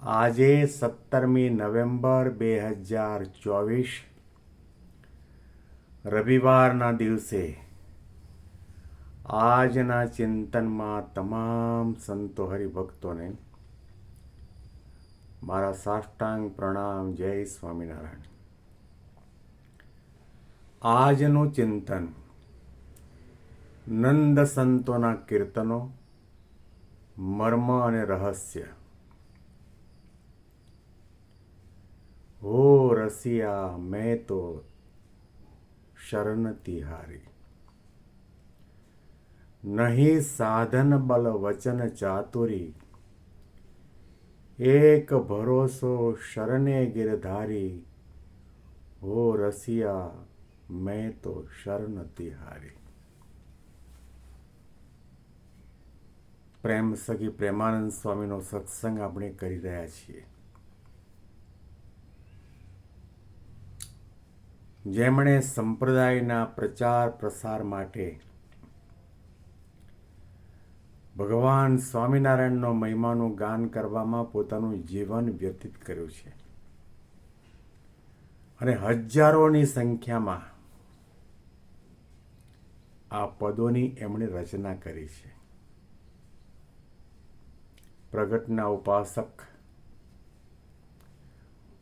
આજે 17મી નવેમ્બર 2024 રવિવારના દિવસે આજના ચિંતનમાં તમામ સંતો હરિભક્તોને મારા સાષ્ટાંગ પ્રણામ. જય સ્વામિનારાયણ. આજનું ચિંતન નંદ સંતોના કીર્તનો, મર્મ અને રહસ્ય. હો રસિયા મેં તો શરણ તિહારી, નહીં સાધન બલ વચન ચાતુરી, એક ભરોસો શરણે ગિરધારી, હો રસિયા મેં તો શરણ તિહારી. પ્રેમ સખી પ્રેમાનંદ સ્વામીનો સત્સંગ આપણે કરી રહ્યા છીએ. જેમણે સંપ્રદાયના પ્રચાર પ્રસાર માટે ભગવાન સ્વામિનારાયણનો મહિમાનું ગાન કરવામાં પોતાનું જીવન વ્યતીત કર્યું છે અને હજારોની સંખ્યામાં આ પદોની એમણે રચના કરી છે. પ્રગટના ઉપાસક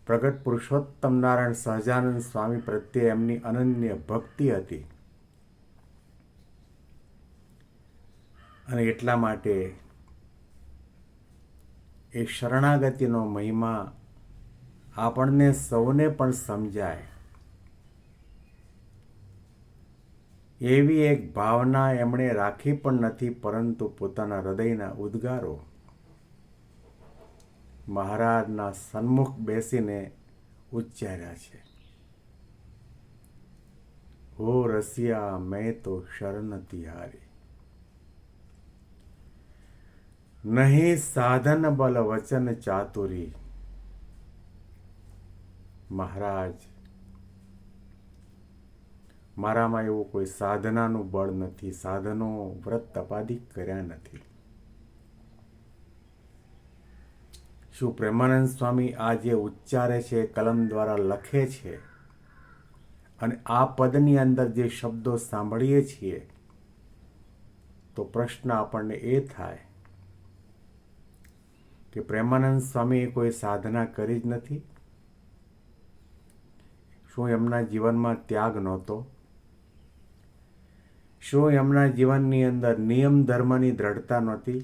પ્રગટ પુરુષોત્તમ નારાયણ સહજાનંદ સ્વામી પ્રત્યે એમની અનન્ય ભક્તિ હતી અને એટલા માટે એ શરણાગતિનો મહિમા આપણને સૌને પણ સમજાય એવી એક ભાવના એમણે રાખી પણ નથી, પરંતુ પોતાના હૃદયના ઉદ્ગારો મહારાજના સન્મુખ બેસીને ઉચ્ચાર્યા છે. હો રસિયા મેં તો શરણ તિહારી, નહીં સાધન બલ વચન ચાતુરી. મહારાજ, મારામાં એવું કોઈ સાધનાનું બળ નથી, સાધનો વ્રત તપાદિક કર્યા નથી. શું પ્રેમાનંદ સ્વામી આ જે ઉચ્ચારે છે, કલમ દ્વારા લખે છે અને આ પદની અંદર જે શબ્દો સાંભળીએ છીએ, તો પ્રશ્ન આપણને એ થાય કે પ્રેમાનંદ સ્વામીએ કોઈ સાધના કરી જ નથી? શું એમના જીવનમાં ત્યાગ નહોતો? શું એમના જીવનની અંદર નિયમ ધર્મની દ્રઢતા નહોતી?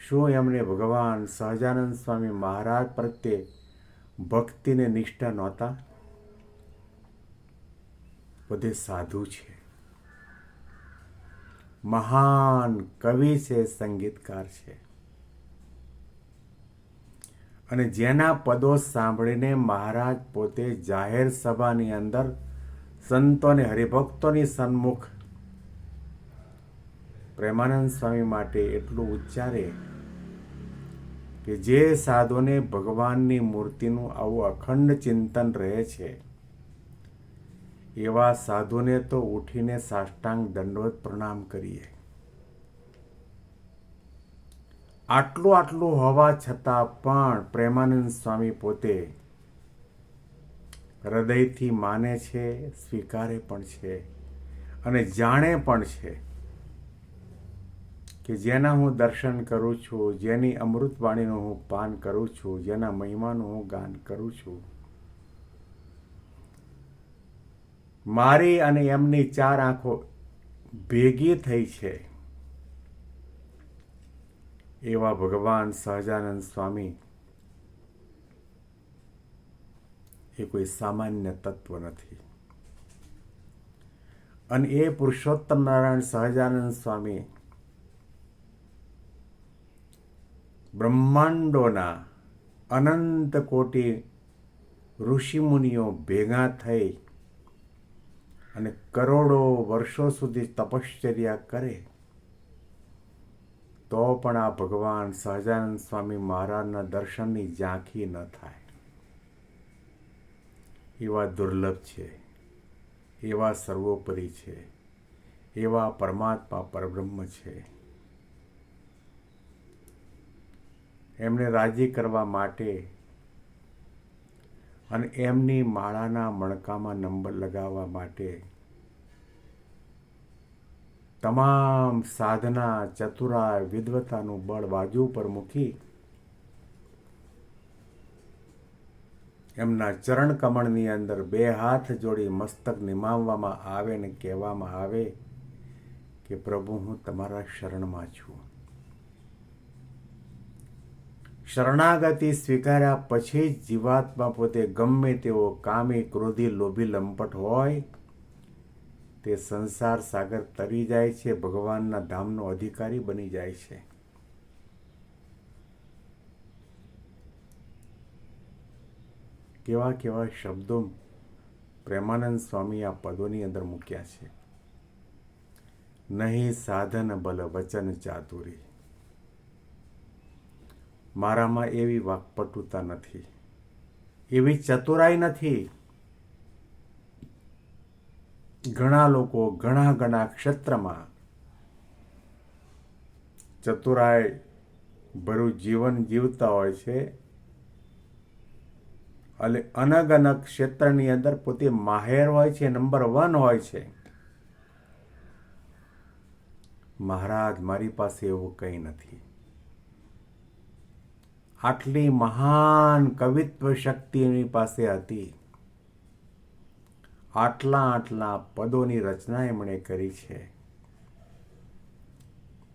શું એમને ભગવાન સહજાનંદ સ્વામી મહારાજ પ્રત્યે ભક્તિને નિષ્ઠા નહોતા? બધે સાધુ છે, મહાન કવિ છે, સંગીતકાર છે અને જેના પદો સાંભળીને મહારાજ પોતે જાહેર સભાની અંદર સંતો અને હરિભક્તોની સન્મુખ પ્રેમાનંદ સ્વામી માટે એટલું ઉચ્ચારે કે જે સાધુને ભગવાનની મૂર્તિનું આવું અખંડ ચિંતન રહે છે, એવા સાધુને તો ઉઠીને સાષ્ટાંગ દંડવત પ્રણામ કરીએ. આટલું હોવા છતાં પણ પ્રેમાનંદ સ્વામી પોતે હૃદયથી માને છે, સ્વીકારે પણ છે અને જાણે પણ છે કે જેના હું દર્શન કરું છું, જેની અમૃતવાણીનું હું પાન કરું છું, જેના મહિમાનું હું ગાન કરું છું, મારી અને એમની ચાર આંખો ભેગી થઈ છે એવા ભગવાન સહજાનંદ સ્વામી એ કોઈ સામાન્ય તત્વ નથી. અને એ પુરુષોત્તમ નારાયણ સહજાનંદ સ્વામી બ્રહ્માંડોના અનંત કોટી ઋષિમુનિઓ ભેગા થઈ અને કરોડો વર્ષો સુધી તપશ્ચર્યા કરે તો પણ આ ભગવાન સહજાનંદ સ્વામી મહારાજના દર્શનની ઝાંખી ન થાય. એવા દુર્લભ છે, એવા સર્વોપરી છે, એવા પરમાત્મા પરબ્રહ્મ છે. એમને રાજી કરવા માટે અને એમની માળાના મણકામાં નંબર લગાવવા માટે તમામ સાધના, ચતુરાઈ, વિદ્વતાનું બળ બાજુ પર મૂકી એમના ચરણ કમળની અંદર 2 હાથ જોડી મસ્તક નિમાવવામાં આવે ને કહેવામાં આવે કે પ્રભુ, હું તમારા શરણમાં છું. શરણાગતિ સ્વીકાર્યા પછી જ જીવાત્મા પોતે ગમે તેવો કામી, ક્રોધી, લોભી, લંપટ હોય તે સંસાર સાગર તરી જાય છે, ભગવાનના ધામનો અધિકારી બની જાય છે. કેવા કેવા શબ્દો પ્રેમાનંદ સ્વામી આ પદોની અંદર મૂક્યા છે. નહીં સાધન બલ વચન ચાતુરી. મારામાં એવી વાકપટુતા નથી, એવી ચતુરાઈ નથી. ઘણા લોકો ઘણા ક્ષેત્રમાં ચતુરાઈ ભરું જીવન જીવતા હોય છે અને અલગ અલગ ક્ષેત્રની અંદર પોતે માહેર હોય છે, નંબર 1 હોય છે. મહારાજ, મારી પાસે એવું કંઈ નથી. આટલી મહાન કવિત્વ શક્તિ એની પાસે હતી. આટલા પદોની રચના એમણે કરી છે.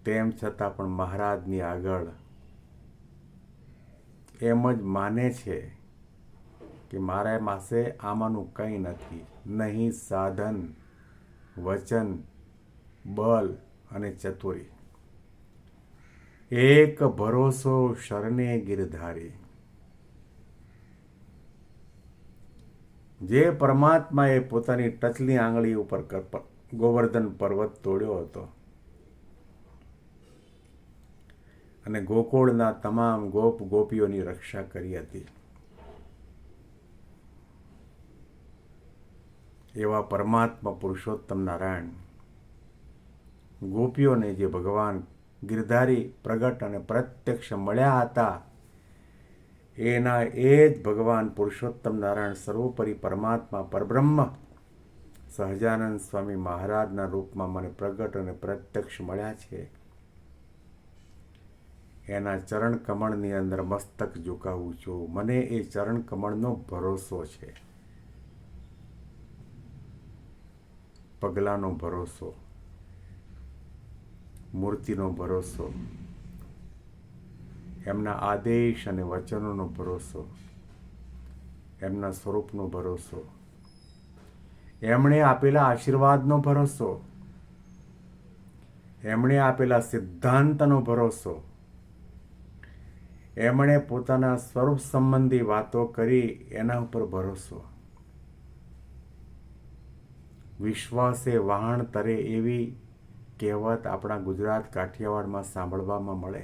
તેમ છતાં પણ મહારાજની આગળ એમ જ માને છે કે મારા પાસે આમાંનું કંઈ નથી. નહીં સાધન, વચન, બલ અને ચતુરી. એક ભરોસો શરણે ગિરધારી. જે પરમાત્માએ પોતાની ટચલી આંગળી ઉપર ગોવર્ધન પર્વત તોડ્યો હતો અને ગોકુળના તમામ ગોપ ગોપીઓની રક્ષા કરી હતી, એવા પરમાત્મા પુરુષોત્તમ નારાયણ ગોપીઓને જે ભગવાન ગિરધારી પ્રગટ અને પ્રત્યક્ષ મળ્યા હતા, એના એ જ ભગવાન પુરુષોત્તમ નારાયણ સર્વોપરી પરમાત્મા પરબ્રહ્મ સહજાનંદ સ્વામી મહારાજના રૂપમાં મને પ્રગટ અને પ્રત્યક્ષ મળ્યા છે. એના ચરણ કમળની અંદર મસ્તક ઝુકાવું છું. મને એ ચરણ કમળનો ભરોસો છે. પગલાનો ભરોસો, મૂર્તિનો ભરોસો, એમના આદેશ અને વચનોનો ભરોસો, એમના સ્વરૂપનો ભરોસો, એમણે આપેલા આશીર્વાદનો ભરોસો, એમણે આપેલા સિદ્ધાંતનો ભરોસો, એમણે પોતાના સ્વરૂપ સંબંધી વાતો કરી એના ઉપર ભરોસો. વિશ્વાસે વહાણ તરે એવી કહેવત આપણા ગુજરાત કાઠિયાવાડમાં સાંભળવામાં મળે.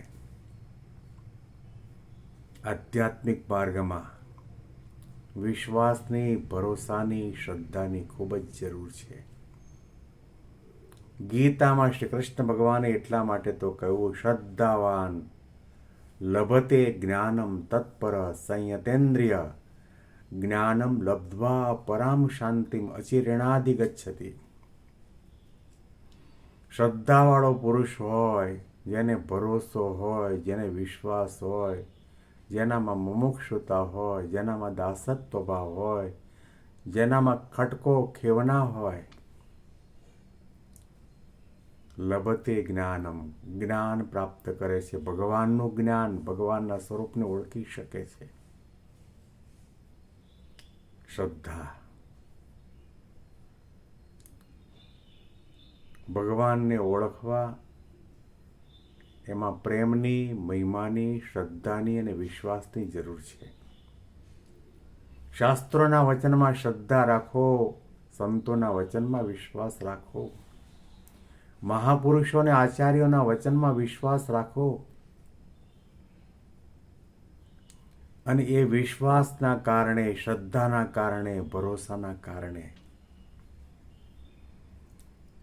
આધ્યાત્મિક માર્ગમાં વિશ્વાસની, ભરોસાની, શ્રદ્ધાની ખૂબ જ જરૂર છે. ગીતામાં શ્રી કૃષ્ણ ભગવાને એટલા માટે તો કહ્યું, શ્રદ્ધાવાન લભતે જ્ઞાનમ તત્પર સંયતેન્દ્રિય જ્ઞાનમ લબ્ધ્વા પરામ શાંતિમ અચિરેણાધિગચ્છતિ. શ્રદ્ધાવાળો પુરુષ હોય, જેને ભરોસો હોય, જેને વિશ્વાસ હોય, જેનામાં મુમુક્ષુતા હોય, જેનામાં દાસત્વ ભાવ હોય, જેનામાં ખટકો ખેવના હોય, લભતે જ્ઞાનમ, જ્ઞાન પ્રાપ્ત કરે છે. ભગવાનનું જ્ઞાન, ભગવાનના સ્વરૂપને ઓળખી શકે છે. શ્રદ્ધા, ભગવાનને ઓળખવા એમાં પ્રેમની, મહિમાની, શ્રદ્ધાની અને વિશ્વાસની જરૂર છે. શાસ્ત્રોના વચનમાં શ્રદ્ધા રાખો, સંતોના વચનમાં વિશ્વાસ રાખો, મહાપુરુષો અને આચાર્યોના વચનમાં વિશ્વાસ રાખો. અને એ વિશ્વાસના કારણે, શ્રદ્ધાના કારણે, ભરોસાના કારણે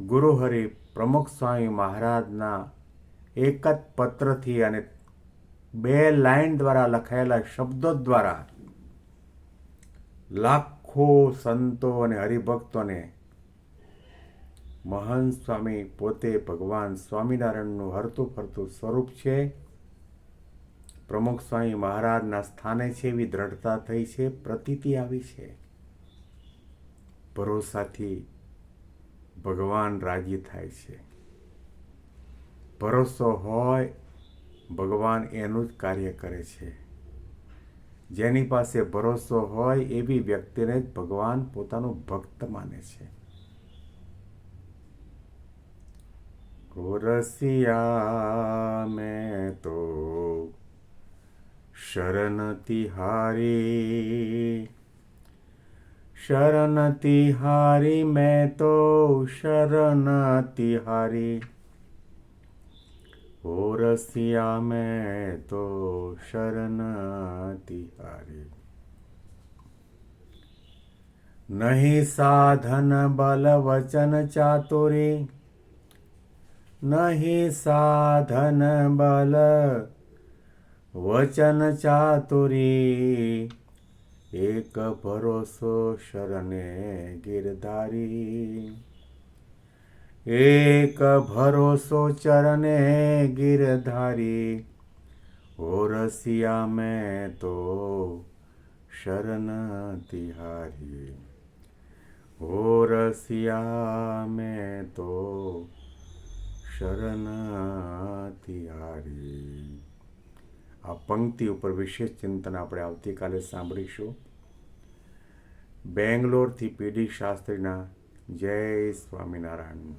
ગુરુહરિ પ્રમુખ સ્વામી મહારાજના એક જ પત્રથી અને 2 લાઈન દ્વારા લખાયેલા શબ્દો દ્વારા લાખો સંતો અને હરિભક્તોને મહંત સ્વામી પોતે ભગવાન સ્વામિનારાયણનું હરતું ફરતું સ્વરૂપ છે, પ્રમુખ સ્વામી મહારાજના સ્થાને છે એવી દ્રઢતા થઈ છે, પ્રતીતિ આવી છે. ભરોસાથી ભગવાન રાજી થાય છે. ભરોસો હોય ભગવાન એનું જ કાર્ય કરે છે. જેની પાસે ભરોસો હોય એવી વ્યક્તિને જ ભગવાન પોતાનું ભક્ત માને છે. ઓ રસિયા મેં તો શરણ તિહારી, શરણ તિહારી મેં તો શરણ તિહારી. ઓ રસિયા મેં તો શરણ તિહારી. નહીં સાધન બલ વચન ચાતુરી, નહીં સાધન બલ વચન ચાતુરી. એક ભરોસો શરણે ગિરધારી, એક ભરોસો ચરણે ગિરધારી. ઓ રસિયા મેં તો શરણ તિહારી, ઓ રસિયા મેં તો શરણ તિહારી. આ પંક્તિ ઉપર વિશેષ ચિંતન આપણે આવતીકાલે સાંભળીશું. બેંગ્લોરથી પીડી શાસ્ત્રીના જય સ્વામિનારાયણ.